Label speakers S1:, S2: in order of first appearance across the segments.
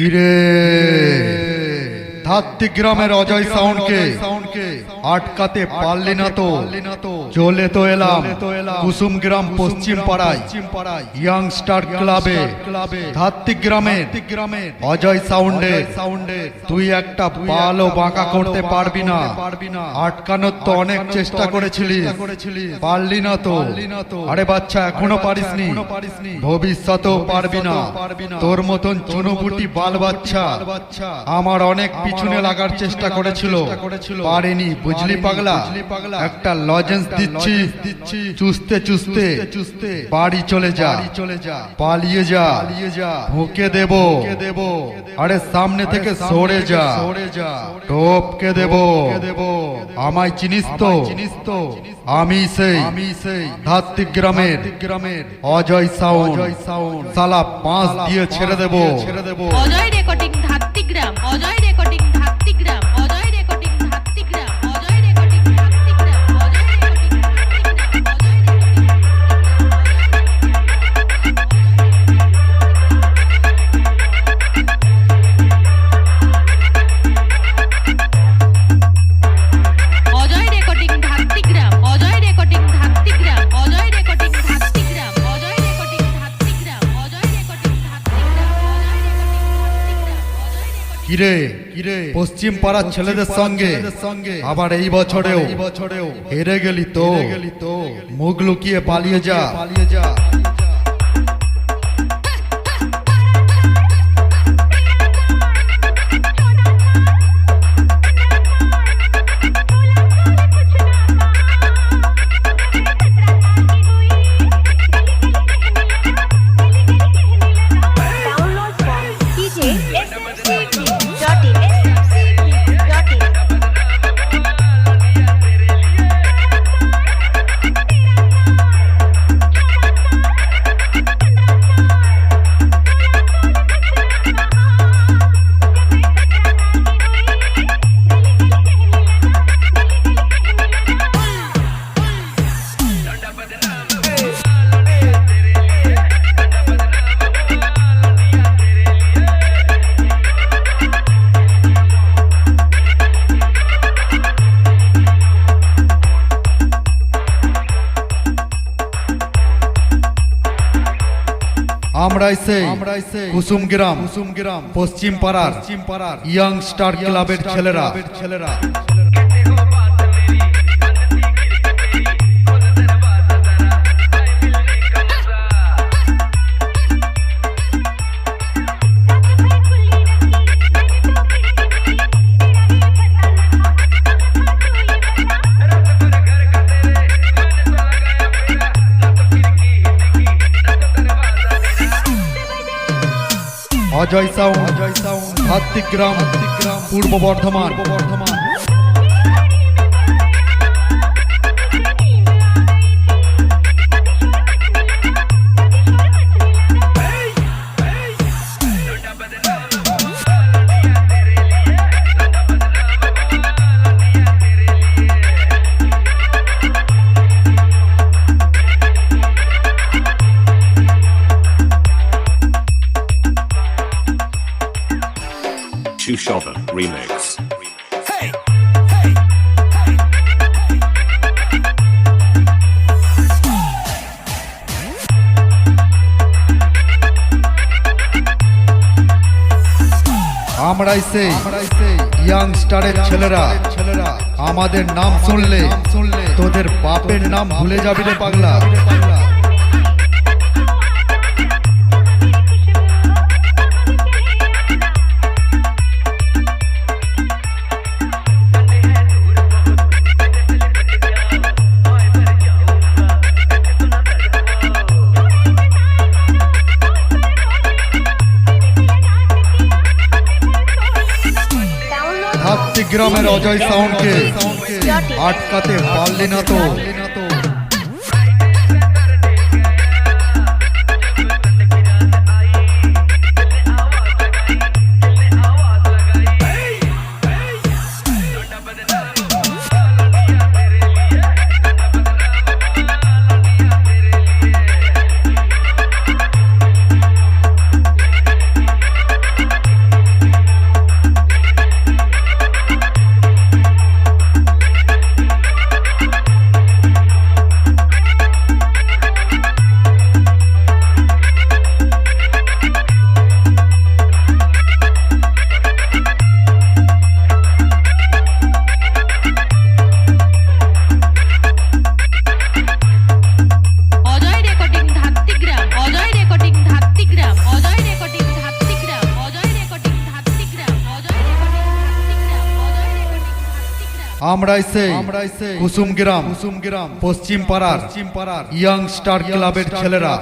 S1: কিরে ধাত্রিগ্রামের অজয় সাউন্ডকে আটকাতে পারলি না তো? চলে তো এলাম কুসুমগ্রাম পশ্চিম পাড়ায় ইয়াংস্টার ক্লাবে ধাত্রিগ্রামের অজয় সাউন্ডে। তুই একটা পালও বাঁকা করতে পারবি না। আটকানোর তো অনেক চেষ্টা করেছিলি, পারলি না তো? আরে বাচ্চা, এখনো পারিসনি, ভবিষ্যতেও পারবি না। তোর মতন চুনোপুটি বাল বাচ্চা আমার অনেক পিছনে লাগার চেষ্টা করেছিল, পারেনি। বুঝলি পাগলা? একটা লজেন্স দিচ্ছি, চুষতে চুষতে বাড়ি চলে যা, পালিয়ে যা, ভুকে দেব। আরে সামনে থেকে সরে যা, টপকে দেব। আমায় চিনিস তো? আমি সেই ধাত্রিগ্রামের অজয় সাউন্ড। সালা 5 দিয়ে ছেড়ে দেব।
S2: Ajay recording Dhatrigram, Ajay recording Dhatrigram, Ajay recording Dhatrigram, Ajay recording Dhatrigram, Ajay recording Ajay recording Dhatrigram, Ajay recording Dhatrigram, Ajay recording Dhatrigram, Ajay recording Dhatrigram, Ajay recording Dhatrigram.
S1: কিরে পশ্চিম পাড়ার ছেলেদের সঙ্গে আবার এই বছরেও হেরে গেলি তো? মুখ লুকিয়ে পালিয়ে যা। আমরাই সেই কুসুমগ্রাম পশ্চিম পাড়ার ইয়াংস্টার ক্লাবের ছেলেরা। অজয় সাউন্ড ধাত্রিগ্রাম, পূর্ব বর্ধমান।
S3: Shota remix.
S1: আমরাই সেই ইয়াংস্টারের ছেলেরা। আমাদের নাম শুনলে তোদের বাপের নাম ভুলে যাবি রে পাগলা। ধাত্রিগ্রামের অজয় সাউন্ডকে আটকাতে পারলি না তো? আমরাই সেই কুসুম গ্রাম পশ্চিম পাড়ার ইয়াং স্টার ক্লাবের ছেলেরা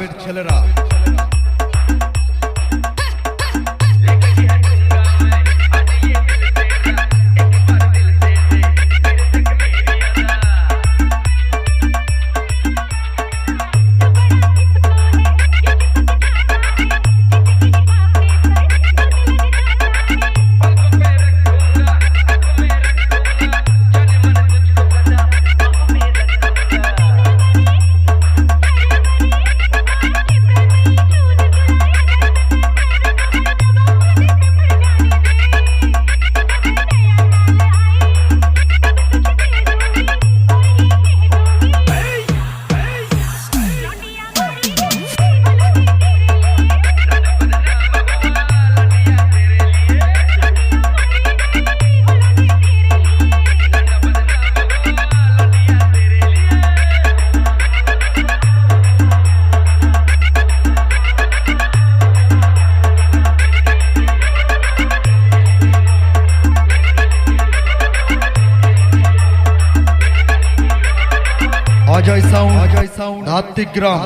S1: অজয় সাউন্ড ধাত্রিক গ্রাম